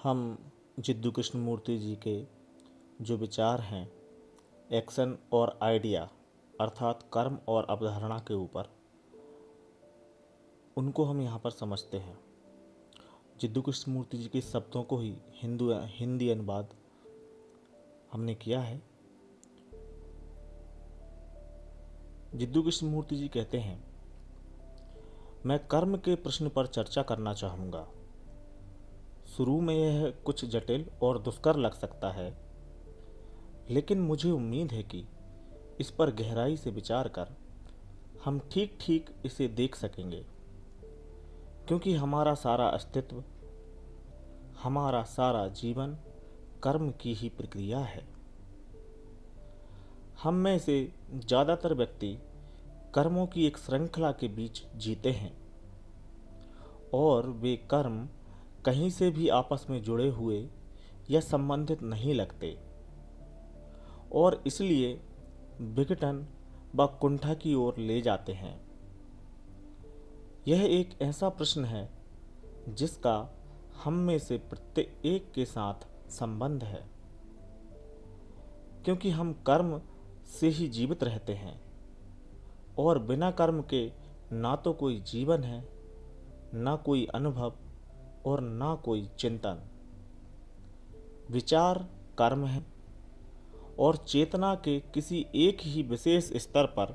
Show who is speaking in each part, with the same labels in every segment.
Speaker 1: हम जिद्दू कृष्णमूर्ति जी के जो विचार हैं एक्शन और आइडिया अर्थात कर्म और अवधारणा के ऊपर, उनको हम यहाँ पर समझते हैं। जिद्दू कृष्णमूर्ति जी के शब्दों को ही हिंदी अनुवाद हमने किया है। जिद्दू कृष्णमूर्ति जी कहते हैं, मैं कर्म के प्रश्न पर चर्चा करना चाहूँगा। शुरू में यह कुछ जटिल और दुष्कर लग सकता है, लेकिन मुझे उम्मीद है कि इस पर गहराई से विचार कर हम ठीक ठीक इसे देख सकेंगे, क्योंकि हमारा सारा अस्तित्व, हमारा सारा जीवन कर्म की ही प्रक्रिया है। हम में से ज़्यादातर व्यक्ति कर्मों की एक श्रृंखला के बीच जीते हैं और वे कर्म कहीं से भी आपस में जुड़े हुए या संबंधित नहीं लगते और इसलिए विघटन व कुंठा की ओर ले जाते हैं। यह एक ऐसा प्रश्न है जिसका हम में से प्रत्येक के साथ संबंध है, क्योंकि हम कर्म से ही जीवित रहते हैं और बिना कर्म के ना तो कोई जीवन है, ना कोई अनुभव और ना कोई चिंतन। विचार कर्म है और चेतना के किसी एक ही विशेष स्तर पर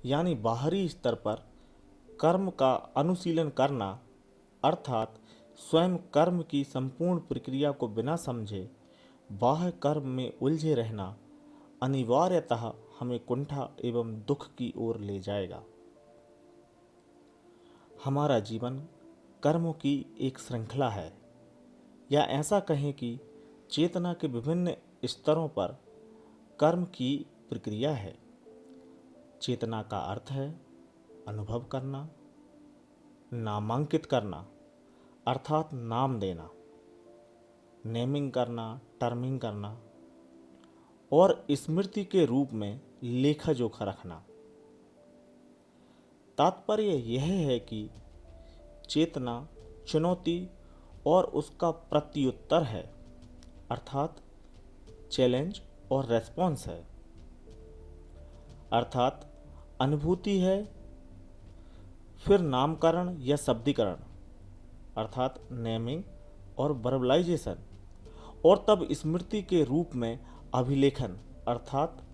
Speaker 1: यानी बाहरी स्तर पर कर्म का अनुशीलन करना अर्थात स्वयं कर्म की संपूर्ण प्रक्रिया को बिना समझे बाह्य कर्म में उलझे रहना अनिवार्यतः हमें कुंठा एवं दुख की ओर ले जाएगा। हमारा जीवन कर्मों की एक श्रृंखला है, या ऐसा कहें कि चेतना के विभिन्न स्तरों पर कर्म की प्रक्रिया है। चेतना का अर्थ है अनुभव करना, नामांकित करना अर्थात नाम देना, नेमिंग करना, टर्मिंग करना और स्मृति के रूप में लेखा जोखा रखना। तात्पर्य यह है कि चेतना चुनौती और उसका प्रत्युत्तर है अर्थात चैलेंज और रेस्पॉन्स है, अर्थात अनुभूति है, फिर नामकरण या शब्दीकरण अर्थात नेमिंग और वर्बलाइजेशन, और तब स्मृति के रूप में अभिलेखन अर्थात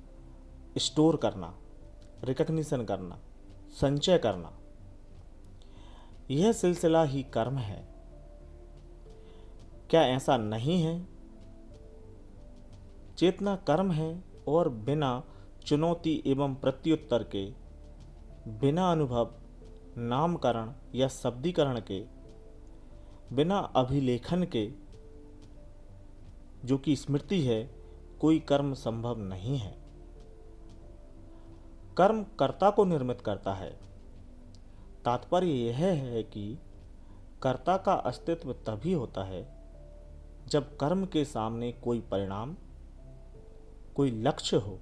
Speaker 1: स्टोर करना, रिकग्निशन करना, संचय करना। यह सिलसिला ही कर्म है। क्या ऐसा नहीं है? चेतना कर्म है और बिना चुनौती एवं प्रत्युत्तर के, बिना अनुभव, नामकरण या शब्दीकरण के, बिना अभिलेखन के जो कि स्मृति है, कोई कर्म संभव नहीं है। कर्म कर्ता को निर्मित करता है। तात्पर्य यह है कि कर्ता का अस्तित्व तभी होता है जब कर्म के सामने कोई परिणाम, कोई लक्ष्य हो।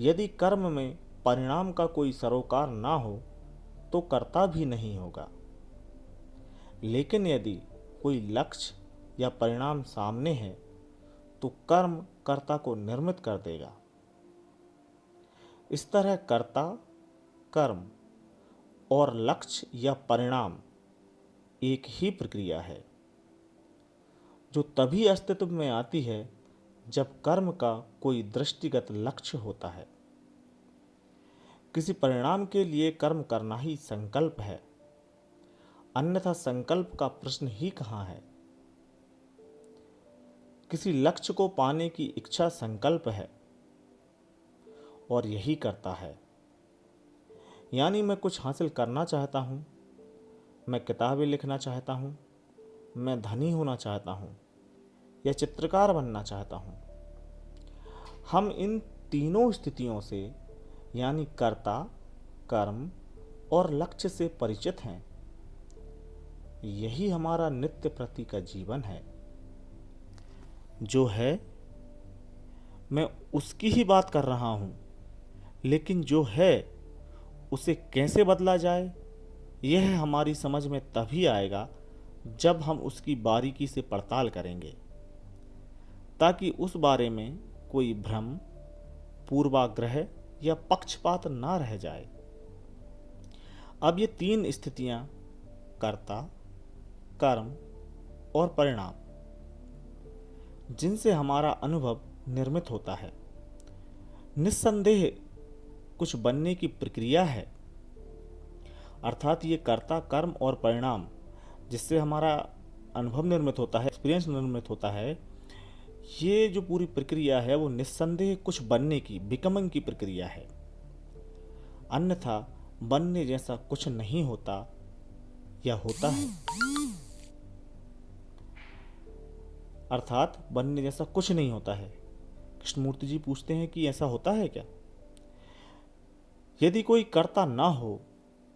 Speaker 1: यदि कर्म में परिणाम का कोई सरोकार ना हो तो कर्ता भी नहीं होगा, लेकिन यदि कोई लक्ष्य या परिणाम सामने है तो कर्म कर्ता को निर्मित कर देगा। इस तरह कर्ता, कर्म और लक्ष्य या परिणाम एक ही प्रक्रिया है, जो तभी अस्तित्व में आती है जब कर्म का कोई दृष्टिगत लक्ष्य होता है। किसी परिणाम के लिए कर्म करना ही संकल्प है, अन्यथा संकल्प का प्रश्न ही कहाँ है। किसी लक्ष्य को पाने की इच्छा संकल्प है और यही करता है। यानी मैं कुछ हासिल करना चाहता हूँ, मैं किताबें लिखना चाहता हूँ, मैं धनी होना चाहता हूँ या चित्रकार बनना चाहता हूँ। हम इन तीनों स्थितियों से यानी कर्ता, कर्म और लक्ष्य से परिचित हैं। यही हमारा नित्य प्रति का जीवन है। जो है मैं उसकी ही बात कर रहा हूँ, लेकिन जो है उसे कैसे बदला जाए, यह हमारी समझ में तभी आएगा जब हम उसकी बारीकी से पड़ताल करेंगे, ताकि उस बारे में कोई भ्रम, पूर्वाग्रह या पक्षपात ना रह जाए। अब ये तीन स्थितियां, कर्ता, कर्म और परिणाम, जिनसे हमारा अनुभव निर्मित होता है, निस्संदेह कुछ बनने की प्रक्रिया है। अर्थात ये कर्ता, कर्म और परिणाम जिससे हमारा अनुभव निर्मित होता है, एक्सपीरियंस निर्मित होता है, ये जो पूरी प्रक्रिया है वो निस्संदेह कुछ बनने की, बिकमिंग की प्रक्रिया है। अन्यथा बनने जैसा कुछ नहीं होता या होता है। अर्थात बनने जैसा कुछ नहीं होता है। कृष्णमूर्ति जी पूछते हैं कि ऐसा होता है क्या? यदि कोई कर्ता ना हो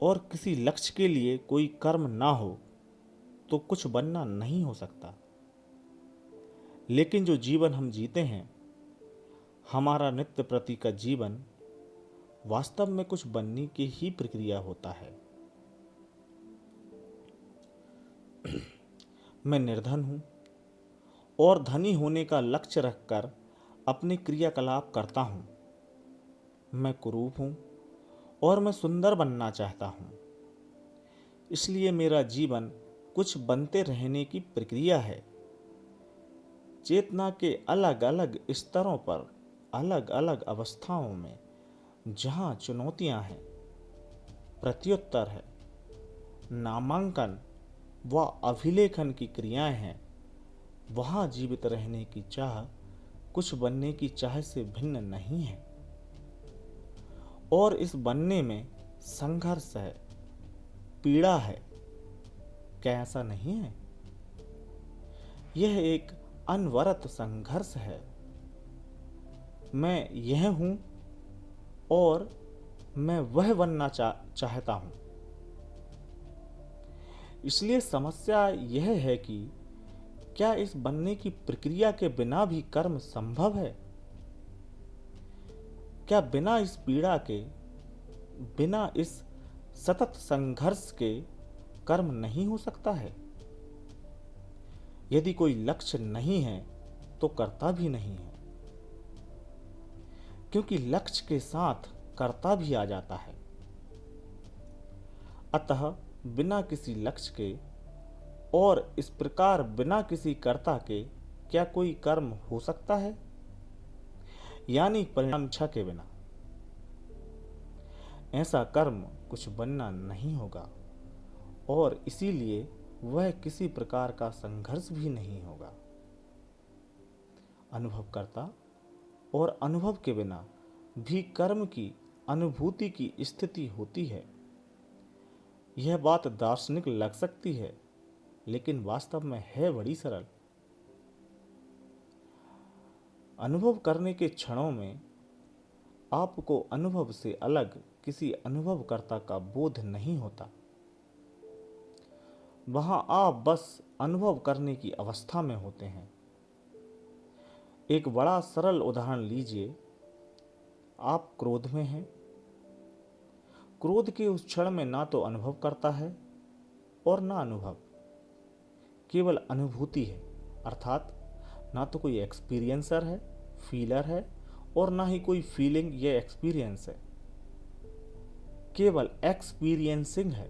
Speaker 1: और किसी लक्ष्य के लिए कोई कर्म ना हो तो कुछ बनना नहीं हो सकता। लेकिन जो जीवन हम जीते हैं, हमारा नित्य प्रति का जीवन, वास्तव में कुछ बनने की ही प्रक्रिया होता है। मैं निर्धन हूं और धनी होने का लक्ष्य रखकर अपने क्रियाकलाप करता हूं। मैं कुरूप हूं और मैं सुंदर बनना चाहता हूं। इसलिए मेरा जीवन कुछ बनते रहने की प्रक्रिया है। चेतना के अलग अलग स्तरों पर, अलग अलग अवस्थाओं में, जहां चुनौतियां हैं, प्रत्युत्तर है, नामांकन व अभिलेखन की क्रियाएं हैं, वहां जीवित रहने की चाह कुछ बनने की चाह से भिन्न नहीं है। और इस बनने में संघर्ष है, पीड़ा है। क्या ऐसा नहीं है? यह एक अनवरत संघर्ष है। मैं यह हूं और मैं वह बनना चाहता हूं। इसलिए समस्या यह है कि क्या इस बनने की प्रक्रिया के बिना भी कर्म संभव है? क्या बिना इस पीड़ा के, बिना इस सतत संघर्ष के कर्म नहीं हो सकता है? यदि कोई लक्ष्य नहीं है तो कर्ता भी नहीं है, क्योंकि लक्ष्य के साथ कर्ता भी आ जाता है। अतः बिना किसी लक्ष्य के और इस प्रकार बिना किसी कर्ता के क्या कोई कर्म हो सकता है? यानी परिणाम इच्छा के बिना ऐसा कर्म कुछ बनना नहीं होगा और इसीलिए वह किसी प्रकार का संघर्ष भी नहीं होगा। अनुभवकर्ता और अनुभव के बिना भी कर्म की अनुभूति की स्थिति होती है। यह बात दार्शनिक लग सकती है, लेकिन वास्तव में है बड़ी सरल। अनुभव करने के क्षणों में आपको अनुभव से अलग किसी अनुभवकर्ता का बोध नहीं होता। वहां आप बस अनुभव करने की अवस्था में होते हैं। एक बड़ा सरल उदाहरण लीजिए। आप क्रोध में हैं। क्रोध के उस क्षण में ना तो अनुभव करता है और ना अनुभव, केवल अनुभूति है। अर्थात ना तो कोई एक्सपीरियंसर है, फीलर है, और ना ही कोई फीलिंग या एक्सपीरियंस है। केवल एक्सपीरियंसिंग है,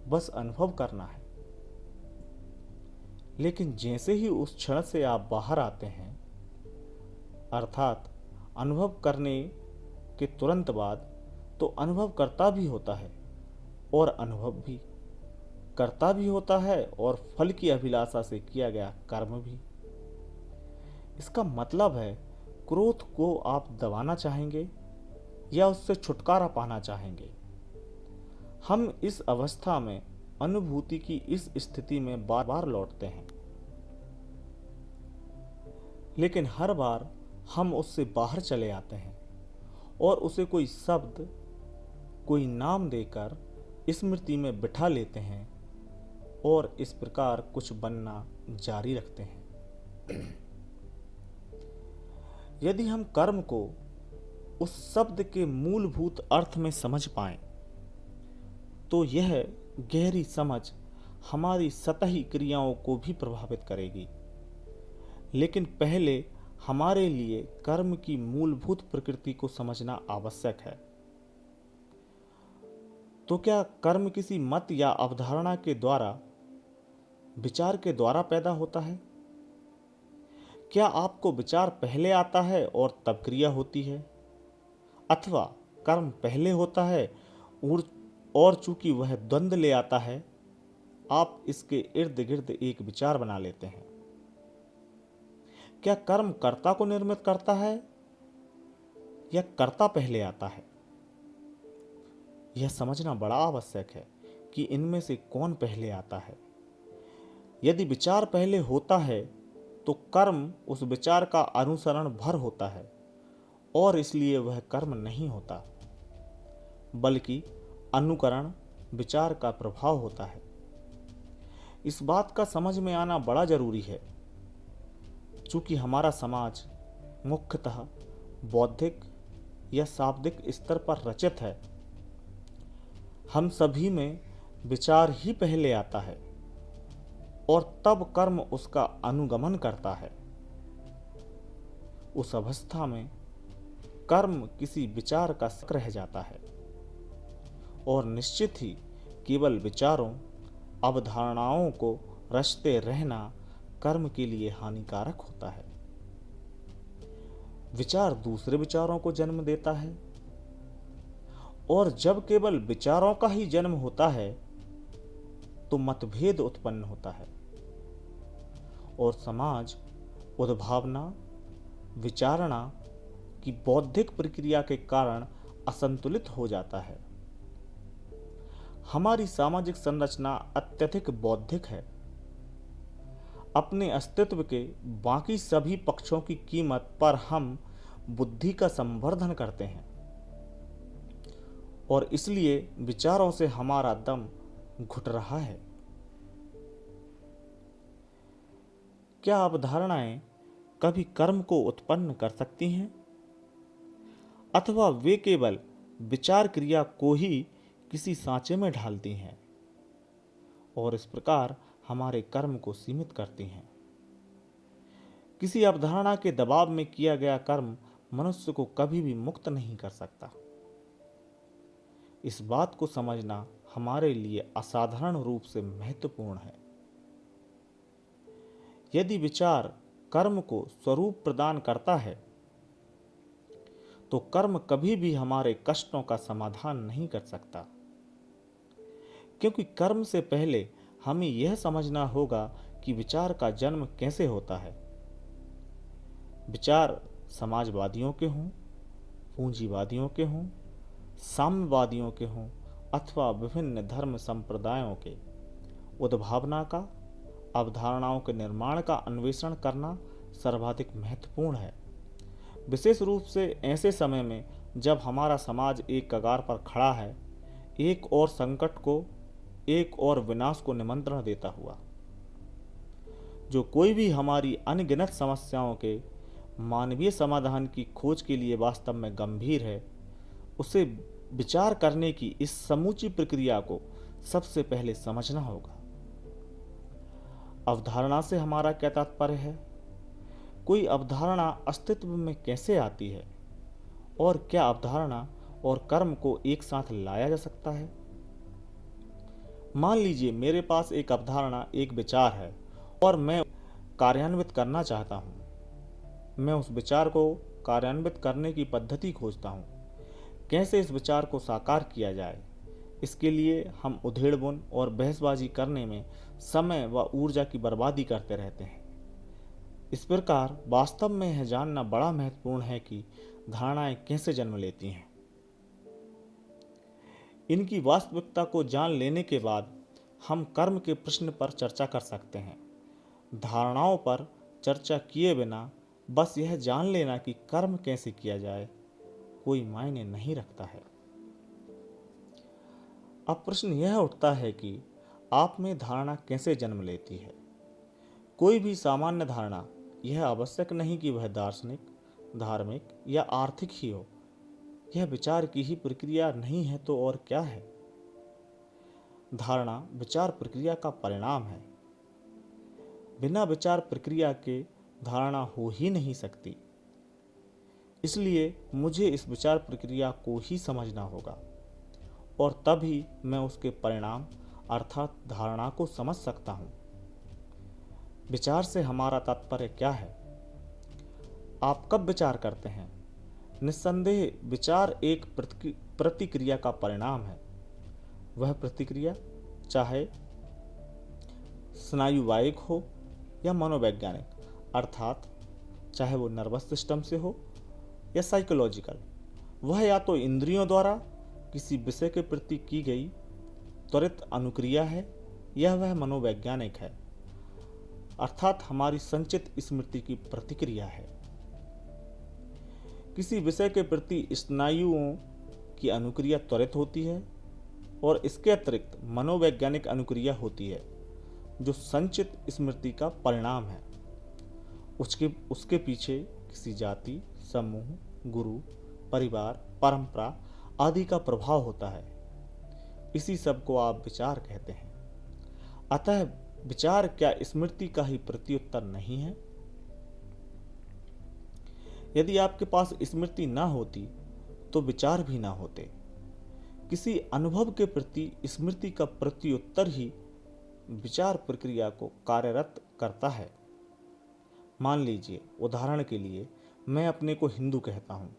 Speaker 1: बस अनुभव करना है। लेकिन जैसे ही उस क्षण से आप बाहर आते हैं, अर्थात अनुभव करने के तुरंत बाद, तो अनुभव करता भी होता है और अनुभव भी करता भी होता है और फल की अभिलाषा से किया गया कर्म भी। इसका मतलब है क्रोध को आप दबाना चाहेंगे या उससे छुटकारा पाना चाहेंगे। हम इस अवस्था में अनुभूति की इस स्थिति में बार बार लौटते हैं, लेकिन हर बार हम उससे बाहर चले आते हैं और उसे कोई शब्द, कोई नाम देकर स्मृति में बिठा लेते हैं और इस प्रकार कुछ बनना जारी रखते हैं। यदि हम कर्म को उस शब्द के मूलभूत अर्थ में समझ पाएं, तो यह गहरी समझ हमारी सतही क्रियाओं को भी प्रभावित करेगी। लेकिन पहले हमारे लिए कर्म की मूलभूत प्रकृति को समझना आवश्यक है। तो क्या कर्म किसी मत या अवधारणा के द्वारा, विचार के द्वारा पैदा होता है? क्या आपको विचार पहले आता है और तब क्रिया होती है, अथवा कर्म पहले होता है और चूंकि वह द्वंद्व ले आता है, आप इसके इर्द गिर्द एक विचार बना लेते हैं? क्या कर्म कर्ता को निर्मित करता है या कर्ता पहले आता है? यह समझना बड़ा आवश्यक है कि इनमें से कौन पहले आता है। यदि विचार पहले होता है तो कर्म उस विचार का अनुसरण भर होता है और इसलिए वह कर्म नहीं होता, बल्कि अनुकरण, विचार का प्रभाव होता है। इस बात का समझ में आना बड़ा जरूरी है, चूंकि हमारा समाज मुख्यतः बौद्धिक या शाब्दिक स्तर पर रचित है। हम सभी में विचार ही पहले आता है और तब कर्म उसका अनुगमन करता है। उस अवस्था में कर्म किसी विचार का शक रह जाता है और निश्चित ही केवल विचारों, अवधारणाओं को रचते रहना कर्म के लिए हानिकारक होता है। विचार दूसरे विचारों को जन्म देता है और जब केवल विचारों का ही जन्म होता है तो मतभेद उत्पन्न होता है और समाज उद्भावना, विचारणा की बौद्धिक प्रक्रिया के कारण असंतुलित हो जाता है। हमारी सामाजिक संरचना अत्यधिक बौद्धिक है। अपने अस्तित्व के बाकी सभी पक्षों की कीमत पर हम बुद्धि का संवर्धन करते हैं और इसलिए विचारों से हमारा दम घुट रहा है। क्या अवधारणाएं कभी कर्म को उत्पन्न कर सकती हैं, अथवा वे केवल विचार क्रिया को ही किसी सांचे में ढालती हैं और इस प्रकार हमारे कर्म को सीमित करती हैं? किसी अवधारणा के दबाव में किया गया कर्म मनुष्य को कभी भी मुक्त नहीं कर सकता। इस बात को समझना हमारे लिए असाधारण रूप से महत्वपूर्ण है। यदि विचार कर्म को स्वरूप प्रदान करता है तो कर्म कभी भी हमारे कष्टों का समाधान नहीं कर सकता, क्योंकि कर्म से पहले हमें यह समझना होगा कि विचार का जन्म कैसे होता है। विचार समाजवादियों के हों, पूंजीवादियों के हों, साम्यवादियों के हों अथवा विभिन्न धर्म संप्रदायों के, उद्भावना का, अवधारणाओं के निर्माण का अन्वेषण करना सर्वाधिक महत्वपूर्ण है। विशेष रूप से ऐसे समय में जब हमारा समाज एक कगार पर खड़ा है, एक और संकट को, एक और विनाश को निमंत्रण देता हुआ। जो कोई भी हमारी अनगिनत समस्याओं के मानवीय समाधान की खोज के लिए वास्तव में गंभीर है, उसे विचार करने की इस समूची प्रक्रिया को सबसे पहले समझना होगा। अवधारणा से हमारा क्या तात्पर्य है? कोई अवधारणा अस्तित्व में कैसे आती है और क्या अवधारणा और कर्म को एक साथ लाया जा सकता है? मान लीजिए मेरे पास एक अवधारणा, एक विचार है और मैं कार्यान्वित करना चाहता हूँ। मैं उस विचार को कार्यान्वित करने की पद्धति खोजता हूँ। कैसे इस विचार को साकार किया जाए, इसके लिए हम उधेड़बुन और बहसबाजी करने में समय व ऊर्जा की बर्बादी करते रहते हैं। इस प्रकार वास्तव में यह जानना बड़ा महत्वपूर्ण है कि धारणाएं कैसे जन्म लेती हैं। इनकी वास्तविकता को जान लेने के बाद हम कर्म के प्रश्न पर चर्चा कर सकते हैं। धारणाओं पर चर्चा किए बिना बस यह जान लेना कि कर्म कैसे किया जाए कोई मायने नहीं रखता है। अब प्रश्न यह उठता है कि आप में धारणा कैसे जन्म लेती है। कोई भी सामान्य धारणा, यह आवश्यक नहीं कि वह दार्शनिक, धार्मिक या आर्थिक ही हो। यह विचार की ही प्रक्रिया नहीं है तो और क्या है। धारणा विचार प्रक्रिया का परिणाम है। बिना विचार प्रक्रिया के धारणा हो ही नहीं सकती। इसलिए मुझे इस विचार प्रक्रिया को ही समझना होगा और तभी मैं उसके परिणाम अर्थात धारणा को समझ सकता हूँ। विचार से हमारा तात्पर्य क्या है? आप कब विचार करते हैं? निस्संदेह विचार एक प्रतिक्रिया का परिणाम है। वह प्रतिक्रिया चाहे स्नायुवायिक हो या मनोवैज्ञानिक, अर्थात चाहे वो नर्वस सिस्टम से हो या साइकोलॉजिकल। वह या तो इंद्रियों द्वारा किसी विषय के प्रति की गई त्वरित अनुक्रिया है या वह मनोवैज्ञानिक है, अर्थात हमारी संचित स्मृति की प्रतिक्रिया है। किसी विषय के प्रति स्नायुओं की अनुक्रिया त्वरित होती है और इसके अतिरिक्त मनोवैज्ञानिक अनुक्रिया होती है जो संचित स्मृति का परिणाम है। उसके पीछे किसी जाति, समूह, गुरु, परिवार, परंपरा आदि का प्रभाव होता है। इसी सब को आप विचार कहते हैं। अतः विचार क्या स्मृति का ही प्रत्युत्तर नहीं है? यदि आपके पास स्मृति ना होती तो विचार भी ना होते। किसी अनुभव के प्रति स्मृति का प्रत्युत्तर ही विचार प्रक्रिया को कार्यरत करता है। मान लीजिए, उदाहरण के लिए मैं अपने को हिंदू कहता हूँ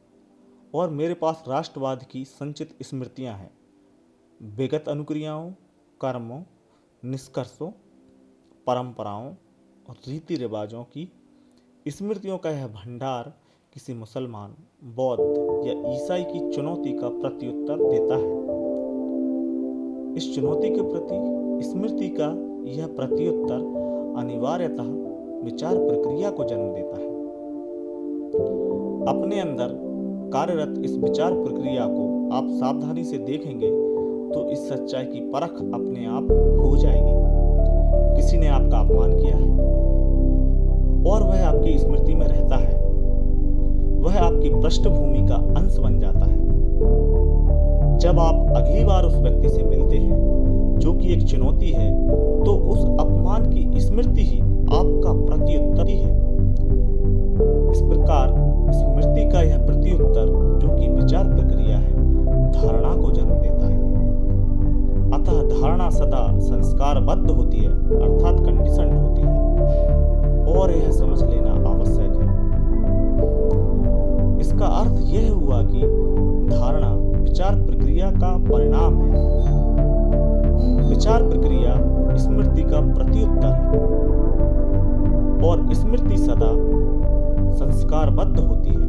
Speaker 1: और मेरे पास राष्ट्रवाद की संचित स्मृतियाँ हैं। विगत अनुक्रियाओं, कर्मों, निष्कर्षों, परंपराओं और रीति रिवाजों की स्मृतियों का यह भंडार किसी मुसलमान, बौद्ध या ईसाई की चुनौती का प्रत्युत्तर देता है। इस चुनौती के प्रति स्मृति का यह प्रत्युत्तर अनिवार्यतः विचार प्रक्रिया को जन्म देता है। अपने अंदर कार्यरत इस विचार प्रक्रिया को आप सावधानी से देखेंगे तो इस सच्चाई की परख अपने आप हो जाएगी। किसी ने आपका अपमान किया है और वह आपकी स्मृति में रहता है। वह आपकी पृष्ठभूमि का अंश बन जाता है। जब आप अगली बार उस व्यक्ति से मिलते हैं जो कि एक चुनौती है, तो उस अपमान की स्मृति ही आपका प्रत्युत्तर ही है। इस प्रकार स्मृति का यह प्रत्युत्तर जो कि विचार प्रक्रिया है, धारणा को जन्म देता है। अतः धारणा सदा संस्कारबद्ध होती है, अर्थात कंडीशन्ड होती है, और यह समझ लेना आवश्यक है। इसका अर्थ यह हुआ कि धारणा विचार प्रक्रिया का परिणाम है। विचार प्रक्रिया स्मृति का प्रत्युत्तर है और स्मृति सदा संस्कारबद्ध होती है।